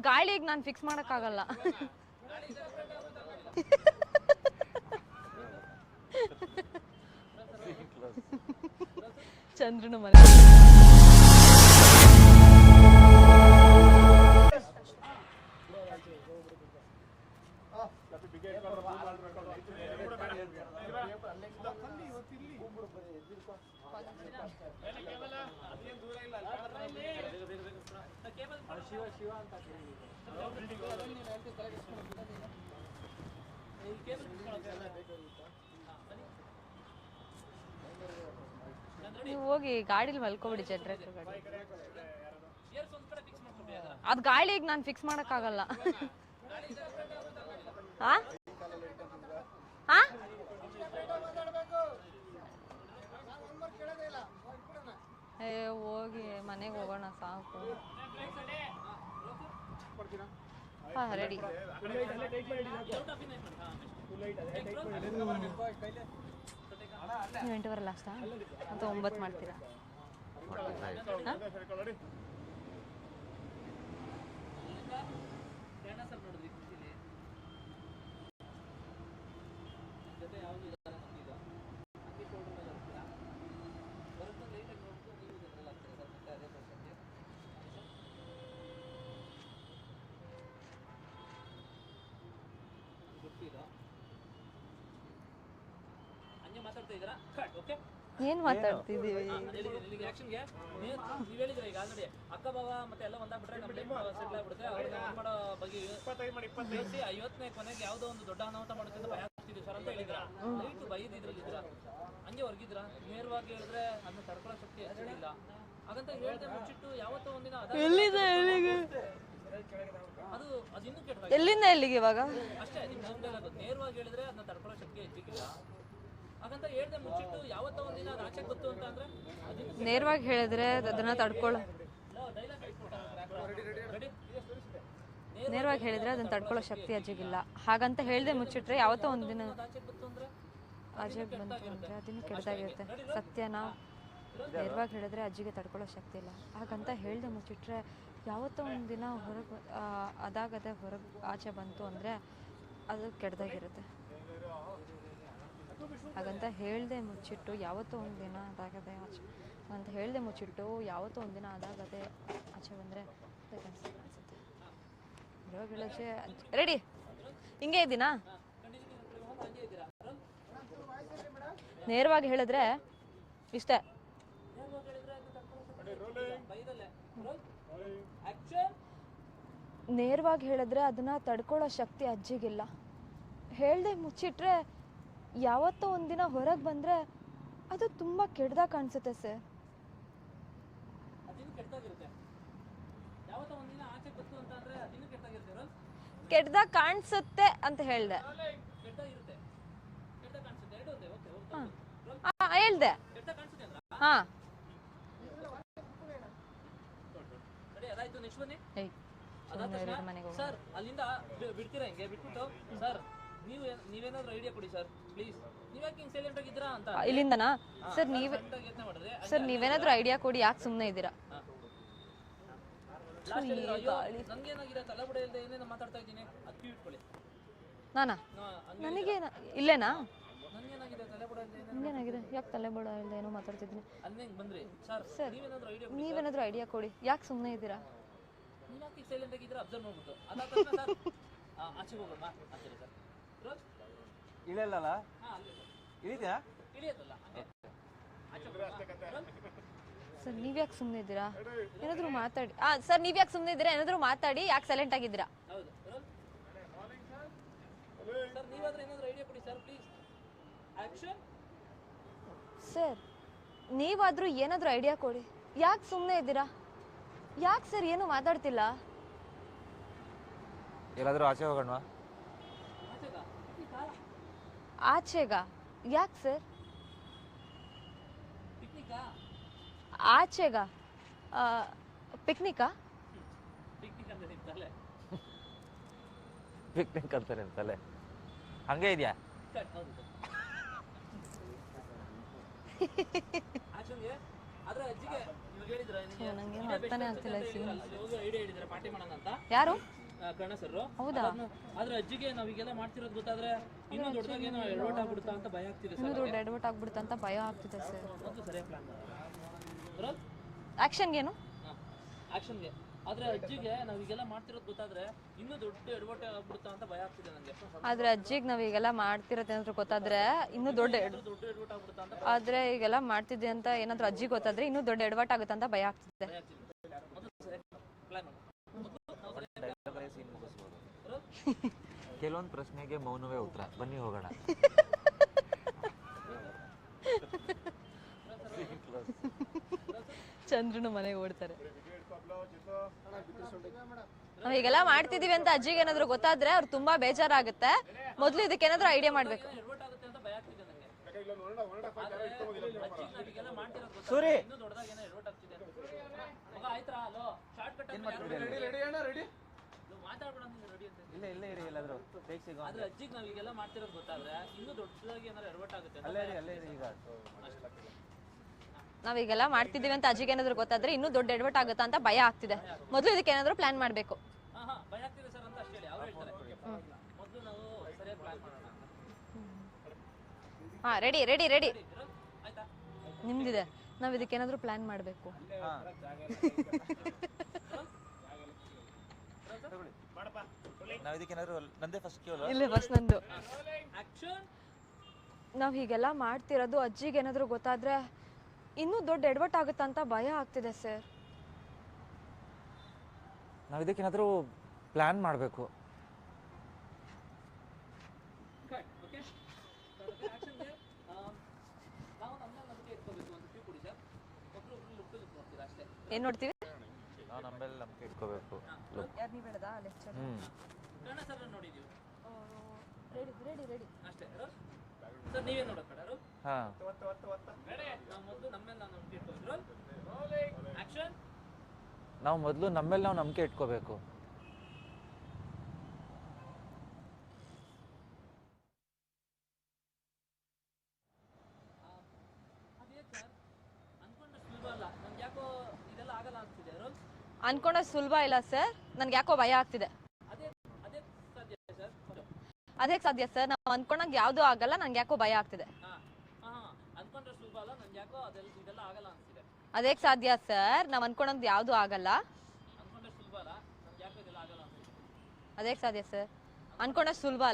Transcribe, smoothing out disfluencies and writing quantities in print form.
ಗಾಳಿಗೆ ನಾನು ಫಿಕ್ಸ್ ಮಾಡಕ್ಕಾಗಲ್ಲ. ಚಂದ್ರನು ಮನೆ ನೀವು ಹೋಗಿ ಗಾಡಿಲಿ ಮಲ್ಕೋಬಿಡಿ. ಜನರೇಟರ್ ಗಾಡಿ ಅದ್ ಗಾಳಿಗೆ ನಾನು ಫಿಕ್ಸ್ ಮಾಡಕ್ಕಾಗಲ್ಲ. ಹೋಗಿ ಮನೆಗೆ ಹೋಗೋಣ ಸಾಕು. ರೆಡಿ. ನೀವು 8 ಲಾಸ್ಟಾ ಅಥವಾ 9 ಮಾಡ್ತೀರಾ? ಏನ್ ಮಾತಾಡ್ತಿದೀವಿ? ಅಕ್ಕ ಬಾವ ಮತ್ತೆ ಎಲ್ಲ ಒಂದಾಗ್ಬಿಟ್ರೆ ನಮ್ಮ ಲೈಫ್ ಸೆಟ್ಲ್ ಆಗ್ಬಿಡುತ್ತೆ. ಅವ್ರಿಗೆ ಮಾಡೋ ಬಗ್ಗೆ 50ನೇ ಕೊನೆಗೆ ಯಾವುದೋ ಒಂದು ದೊಡ್ಡ ಅನಾಹುತ ಮಾಡುತ್ತೆ ಭಯ ಆಗ್ತಿದ್ವಿ ಸರ್ ಅಂತ ಹೇಳಿದ್ರ. ದಯವಿಟ್ಟು ಭಯದ ಇದ್ರಲ್ಲಿದ್ರ ಹಂಗೆ ಹೊರಗಿದ್ರ. ನೇರವಾಗಿ ಹೇಳಿದ್ರೆ ಅದನ್ನ ತಡ್ಕೊಳ್ಳೋ ಶಕ್ತಿ ಹೆಚ್ಚಿಲ್ಲ. ಹಾಗಂತ ಹೇಳ್ದೆ ಮುಚ್ಚಿಟ್ಟು ಯಾವತ್ತೋ ಒಂದಿನ ಅದು ಅದಿನ್ನೂ ಕೆಟ್ಟ. ಎಲ್ಲಿಂದ ಎಲ್ಲಿಗೆ ಇವಾಗ ಅಷ್ಟೇ ನಿಮ್ ನೇರವಾಗಿ ಹೇಳಿದ್ರೆ ಅದನ್ನ ತಡ್ಕೊಳ್ಳೋ ಶಕ್ತಿ ಹೆಚ್ಚಿಗಿಲ್ಲ. ಹಾಗಂತ ಹೇಳ್ದೆ ಮುಚ್ಚಿಟ್ಟು ಯಾವತ್ತೋ ಒಂದಿನ ಅದು ಆಚೆ ಗೊತ್ತು ಅಂತ ಅಂದ್ರೆ ನೇರವಾಗಿ ಹೇಳಿದ್ರೆ ಅದನ್ನ ತಡ್ಕೊಳ್ಳೋ ನೇರವಾಗಿ ಹೇಳಿದ್ರೆ ಅದನ್ನ ತಡ್ಕೊಳ್ಳೋ ಶಕ್ತಿ ಅಜ್ಜಿಗಿಲ್ಲ. ಹಾಗಂತ ಹೇಳ್ದೆ ಮುಚ್ಚಿಟ್ರೆ ಯಾವತ್ತೋ ಒಂದಿನ ಅಜ್ಜಿಗೆ ಬಂತು ಅಂದ್ರೆ ಅದನ್ನು ಕೆಡ್ದಾಗಿರುತ್ತೆ. ಸತ್ಯನ ನೇರವಾಗಿ ಹೇಳಿದ್ರೆ ಅಜ್ಜಿಗೆ ತಡ್ಕೊಳ್ಳೋ ಶಕ್ತಿ ಇಲ್ಲ. ಹಾಗಂತ ಹೇಳ್ದೆ ಮುಚ್ಚಿಟ್ರೆ ಯಾವತ್ತೋ ಒಂದಿನ ಹೊರಗೆ ಅದಾಗದೆ ಹೊರಗೆ ಆಚೆ ಬಂತು ಅಂದರೆ ಅದು ಕೆಡ್ದಾಗಿರುತ್ತೆ. ಹಾಗಂತ ಹೇಳ್ದೆ ಮುಚ್ಚಿಟ್ಟು ಯಾವತ್ತೋ ಒಂದಿನ ಅದಾಗದೆ ಆಚೆ ಅಂತ ಹೇಳ್ದೆ ಮುಚ್ಚಿಟ್ಟು ಯಾವತ್ತೋ ಒಂದಿನ ಅದಾಗದೆ ಆಚೆ ಬಂದರೆ ಅನ್ಸುತ್ತೆ. ಇವಾಗ ಹೇಳೋಚೆ ರೆಡಿ ಹಿಂಗೆ ಇದ್ದೀನಾ? ನೇರವಾಗಿ ಹೇಳಿದ್ರೆ ಇಷ್ಟೇ. ನೇರವಾಗಿ ಹೇಳಿದ್ರೆ ಅದನ್ನ ತಡ್ಕೊಳ್ಳೋ ಶಕ್ತಿ ಅಜ್ಜಿಗಿಲ್ಲ. ಹೇಳ್ದೆ ಮುಚ್ಚಿಟ್ರೆ ಯಾವತ್ತೋ ಒಂದಿನ ಹೊರಗೆ ಬಂದ್ರೆ ಅದು ತುಂಬಾ ಕೆಡ್ದಾಗ ಕಾಣಿಸುತ್ತೆ ಸರ್. ಕೆಡ್ದಾಗ ಕಾಣಿಸುತ್ತೆ ಅಂತ ಹೇಳ್ದೆ. ಹೇಳ್ದೆ ಹಾ ಸರ್ ಅಲ್ಲಿಂದ ಬಿಡ್ತೀರಾ ಹಿಂಗೆ ಬಿಟ್ಬಿಟ್ಟು ಸರ್ ನೀವೇನಾದ್ರೂ ಐಡಿಯಾ ಕೊಡಿ ಸರ್ ಪ್ಲೀಸ್. ನೀವ್ಯಾಕೆ ಹಿಂಗೆ ಸೈಲೆಂಟ್ ಆಗಿದ್ದೀರಾ ಅಂತ ಇಲ್ಲಿಂದನಾ ಸರ್? ಸರ್ ನೀವೇನಾದ್ರೂ ಐಡಿಯಾ ಕೊಡಿ, ಯಾಕೆ ಸುಮ್ಮನೆ ಇದ್ದೀರಾ? ನಂಗೇನಾಗಿದೆ ತಲೆಬುಡ ಇಲ್ಲದೆ ಏನೇನೋ ಮಾತಾಡ್ತಾ ಇದ್ದೀನಿ ಅದು ಇಟ್ಕೊಳ್ಳಿ. ನಾನಾ ನನಗೆ ಇಲ್ಲೇನಾ? ನಂಗೇನಾಗಿದೆ ತಲೆಬುಡ ಇಲ್ಲದೆ ನಂಗೇನಾಗಿದೆ? ಯಾಕೆ ತಲೆಬುಡ ಇಲ್ಲದೆ ಏನೋ ಮಾತಾಡ್ತಿದ್ದೀನಿ. ಅಲ್ಲಿ ಬಂದ್ರಿ ಸರ್ ನೀವೇನಾದ್ರೂ ಐಡಿಯಾ ಕೊಡಿ, ಯಾಕೆ ಸುಮ್ಮನೆ ಇದ್ದೀರಾ? ನೀವ್ಯಾಕೆ ಸೈಲೆಂಟ್ ಆಗಿದ್ದೀರಾ ಅಬ್ಸರ್ವ್ ಮಾಡ್ಬಿಟ್ಟು ಅದಾದ ಆಚೆ ಹೋಗೋಣ ಅಂತೀರಿ ಸರ್. ಇಳಿಯಲ್ಲ ಇಳಿದ್ಯಾ? ಇಳಿಯೋದಲ್ಲ ಸರ್ ನೀವ್ಯಾಕೆ ಸುಮ್ಮನೆ ಇದ್ದೀರಾ? ಏನಾದ್ರು ಮಾತಾಡಿ. ಸರ್ ನೀವ್ಯಾಕೆ ಸುಮ್ಮನೆ ಇದ್ದೀರಾ? ಏನಾದ್ರು ಮಾತಾಡಿ, ಯಾಕೆ ಸೈಲೆಂಟ್ ಆಗಿದ್ದೀರಾ? ಹೌದು ಸರ್ ನೀವಾದ್ರೂ ಏನಾದ್ರೂ ಐಡಿಯಾ ಕೊಡಿ ಸರ್ ಪ್ಲೀಸ್. ಆಕ್ಷನ್. ಸರ್ ನೀವಾದ್ರೂ ಏನಾದ್ರೂ ಐಡಿಯಾ ಕೊಡಿ, ಯಾಕೆ ಸುಮ್ಮನೆ ಇದ್ದೀರಾ? ಯಾಕೆ ಸರ್ ಏನು ಮಾತಾಡ್ತಿಲ್ಲ? ಎಲ್ಲಾದ್ರೂ ಆಚೆ ಹೋಗೋಣ? ಆಚೆಗ? ಯಾಕೆ ಸರ್? ಆಚೆಗ ಪಿಕ್ನಿಕಾ? ಪಿಕ್ನಿಕ್ ಅಂತಾರೆ ಅಂತಲೇ ಹಂಗೆ ಇದೆಯಾ? ಆದ್ರೆ ಅಜ್ಜಿಗೆ ಇವಾಗ ಹೇಳಿದ್ರ ನಂಗೇನು ಅರ್ಥನೇ ಆಗ್ತಿಲ್ಲ ಐಡಿಯಾ ಹೇಳಿದ್ರೆ ಪಾರ್ಟಿ ಮಾಡೋಣ ಅಂತ ಯಾರು ಕರ್ಣ ಸರ್. ಹೌದಾ? ಆದ್ರೆ ಅಜ್ಜಿಗೆ ನಾವೀಗೆಲ್ಲ ಮಾಡ್ತಿರೋದು ಗೊತ್ತಾದ್ರೆ ಇನ್ನೂ ದೊಡ್ಡದಾಗಿ ಏನೋ ಎಡವಟ್ ಆಗ್ಬಿಡುತ್ತಾ ಅಂತ ಭಯ ಆಗ್ತಿದೆ ಇನ್ನೂ ಸರ್. ದೊಡ್ಡ ಎಡವಟ್ ಆಗ್ಬಿಡುತ್ತೆ ಅಂತ ಭಯ ಆಗ್ತಿದೆ ಸರ್. ಮೊದಲು ಸರಿಯಾಗಿ ಪ್ಲಾನ್ ಮಾಡೋಣ ಆಕ್ಷನ್ಗೇನು? ಆಕ್ಷನ್ಗೆ. ಆದ್ರೆ ಅಜ್ಜಿಗೆ ನಾವೀಗೆಲ್ಲ ಮಾಡ್ತಿರೋದು ಗೊತ್ತಾದ್ರೆ ಇನ್ನೂ ದೊಡ್ಡ ಎಡವಟ್ ಆಗ್ಬಿಡುತ್ತಾ ಅಂತ ಭಯ ಆಗ್ತಿದೆ ನನಗೆ. ಆದ್ರೆ ಅಜ್ಜಿಗೆ ನಾವ್ ಈಗೆಲ್ಲ ಮಾಡ್ತಿರತ್ತೆ ಏನಾದ್ರು ಗೊತ್ತಾದ್ರೆ ಇನ್ನೂ ದೊಡ್ಡ ದೊಡ್ಡ ಎಡವಟ್ ಆಗ್ಬಿಡುತ್ತಾ ಅಂತ ಆದ್ರೆ ಈಗೆಲ್ಲ ಮಾಡ್ತಿದ್ದೆ ಅಂತ ಏನಾದ್ರು ಅಜ್ಜಿ ಗೊತ್ತಾದ್ರೆ ಇನ್ನೂ ದೊಡ್ಡ ಎಡವಟ್ ಆಗುತ್ತೆ ಅಂತ ಭಯ ಆಗ್ತಿದೆ. ಮೊದಲು ಸರಿಯಾಗಿ ಪ್ಲಾನ್ ಮಾಡೋಣ. ಸೀನ್ ಮುಗಿಸ್ಬೋದು. ಕೆಲವೊಂದು ಪ್ರಶ್ನೆಗೆ ಮೌನವೇ ಉತ್ತರ. ಬನ್ನಿ ಹೋಗೋಣ. ಚಂದ್ರನು ಮನೆಗೆ ಓಡ್ತಾರೆ. ನಾವ್ ಹೀಗೆಲ್ಲ ಮಾಡ್ತಿದೀವಿ ಅಂತ ಅಜ್ಜಿಗೆ ಏನಾದ್ರು ಗೊತ್ತಾದ್ರೆ ಅವ್ರು ತುಂಬಾ ಬೇಜಾರಾಗುತ್ತೆ. ಮೊದ್ಲು ಇದಕ್ಕೆ ಏನಾದ್ರು ಐಡಿಯಾ ಮಾಡ್ಬೇಕು. ಎಡವಟ್ ಆಗುತ್ತೆ ಅಂತ ಭಯ ಆಗ್ತಿದೆ ನನಗೆ. ನಾವೀಗೆಲ್ಲ ಮಾಡ್ತಿರೋದು ಸೂರಿ ಇನ್ನೂ ದೊಡ್ಡದಾಗಿ ಏನೋ ಎಡವಟ್ ಆಗ್ತಿದೆ. ಮಗ ಆಯ್ತಾ? ಹಲೋ ಶಾರ್ಟ್ ಕಟ್ ಮಾತಾಡ್ಬೇಡ ನೀನು ರೆಡಿ ಅಂತ. ಇಲ್ಲ ಇಲ್ಲ ಇರಿ ಎಲ್ಲಾದ್ರೂ ಬೇಗ ಸಿಗೋ. ಆದ್ರೆ ಅಜ್ಜಿಗೆ ನಾವೀಗೆಲ್ಲ ಮಾಡ್ತಿರೋದು ಗೊತ್ತಾದ್ರೆ ಇನ್ನೂ ದೊಡ್ಡದಾಗಿ ಏನಾದ್ರು ಎಡವಟ್ ಆಗುತ್ತೆ ಅಂತ. ಅಲ್ಲೇ ಇರಿ ಈಗ. ನಾವ್ ಈಗೆಲ್ಲ ಮಾಡ್ತಿದೀವಿ ಅಂತ ಅಜ್ಜಿಗೆ ಏನಾದ್ರು ಗೊತ್ತಾದ್ರೆ ಇನ್ನೂ ದೊಡ್ಡ ಎಡವಟ್ ಆಗುತ್ತಾ ಅಂತ ಭಯ ಆಗ್ತಿದೆ. ಮೊದ್ಲು ಇದಕ್ಕೆ ಏನಾದ್ರು ಪ್ಲಾನ್ ಮಾಡ್ಬೇಕು. ಭಯ ಆಗ್ತಿದೆ ಸರ್ ಅಂತ ಅಷ್ಟೇ ಹೇಳಿ. ಅವ್ರು ಹೇಳ್ತಾರೆ ಮೊದಲು ನಾವು ಸರಿಯಾಗಿ ಪ್ಲಾನ್ ಮಾಡೋಣ. ಹಾ ರೆಡಿ ರೆಡಿ ರೆಡಿ ಆಯ್ತಾ? ನಿಮ್ದಿದೆ. ನಾವ್ ಇದಕ್ಕೆ ಏನಾದ್ರು ಪ್ಲಾನ್ ಮಾಡ್ಬೇಕು. ನಾವು ಇದಕ್ಕೇನಾದ್ರು ನಂದೇ ಫಸ್ಟ್ ಕೇಳೋ. ಇಲ್ಲ ಫಸ್ಟ್ ನಂದು. ಆಕ್ಷನ್. ನಾವ್ ಹೀಗೆಲ್ಲ ಮಾಡ್ತಿರೋದು ಅಜ್ಜಿಗೆ ಏನಾದ್ರು ಗೊತ್ತಾದ್ರೆ ಇನ್ನೂ ದೊಡ್ಡ ಎಡವಟ್ ಆಗುತ್ತಾ ಅಂತ ಭಯ ಆಗ್ತಿದೆ ಸರ್. ನಾವು ಇದಕ್ಕೇನಾದ್ರೂ ಪ್ಲಾನ್ ಮಾಡಬೇಕು. ಓಕೆ ಆಕ್ಷನ್ಗೆ ನಾವು ನಮ್ಮ ನಂಬಿಕೆ ಇಟ್ಕೋಬೇಕು ಅಂತ ತಿಳ್ಕೊಳ್ಳಿ ಸರ್. ಒಬ್ರು ಲುಕ್ ನೋಡ್ತೀರಾ ಅಷ್ಟೇ. ಏನ್ ನೋಡ್ತೀವಿ? ನಾವು ನಮ್ಮೆಲ್ಲ ನಂಬಿಕೆ ಇಟ್ಕೋಬೇಕು. ಕರ್ಣ ಸರ್ ನೋಡಿದೀವಿ ರೆಡಿ ರೆಡಿ ರೆಡಿ ಅಷ್ಟೇ. ಸರ್ ನೀವೇ ನೋಡೋದು ಕಡೆ. ಹಾ ನಾವು ಮೊದಲು ನಮ್ಮೇಲೆ ನಾವು ನಂಬಿಕೆ ಇಟ್ಕೋಬೇಕು. ಆಕ್ಷನ್. ನಾವು ಮೊದಲು ನಮ್ಮೇಲೆ ನಾವು ನಂಬಿಕೆ ಇಟ್ಕೋಬೇಕು. ಅದೇ ಸರ್ ಅನ್ಕೊಂಡ್ರೆ ಸುಲಭ ಅಲ್ಲ. ನಮ್ಗೆ ಯಾಕೋ ಇದೆಲ್ಲ ಆಗಲ್ಲ ಅನ್ಸ್ತಿದೆ. ಅನ್ಕೊಂಡಷ್ಟು ಸುಲಭ ಇಲ್ಲ ಸರ್. ನನ್ಗೆ ಯಾಕೋ ಭಯ ಆಗ್ತಿದೆ. ಅದೇ ಅದೇ ಸಾಧ್ಯ ಸರ್. ಅದೇ ಸಾಧ್ಯ ಸರ್. ನಾವು ಅನ್ಕೊಂಡಂಗೆ ಯಾವ್ದು ಆಗಲ್ಲ. ನನ್ಗೆ ಯಾಕೋ ಭಯ ಆಗ್ತಿದೆ. ಅನ್ಕೊಂಡ್ರೆ ಸುಲಭ ಅಲ್ಲ. ನನ್ಗೆ ಯಾಕೋ ಇದೆಲ್ಲ ಆಗಲ್ಲ ಅನ್ಸ್ತಿದೆ. ಅದೇ ಸಾಧ್ಯ ಸರ್. ನಾವ್ ಅನ್ಕೊಂಡಂಗೆ ಯಾವ್ದು ಆಗಲ್ಲ. ಅನ್ಕೊಂಡ್ರೆ ಸುಲಭ ಅಲ್ಲ. ನನ್ಗೆ ಯಾಕೋ ಇದೆಲ್ಲ ಆಗಲ್ಲ ಅನ್ಸ್ತಿದೆ. ಅದೇ ಸಾಧ್ಯ ಸರ್. ಅನ್ಕೊಂಡಷ್ಟು ಸುಲಭ ಅಲ್ಲ.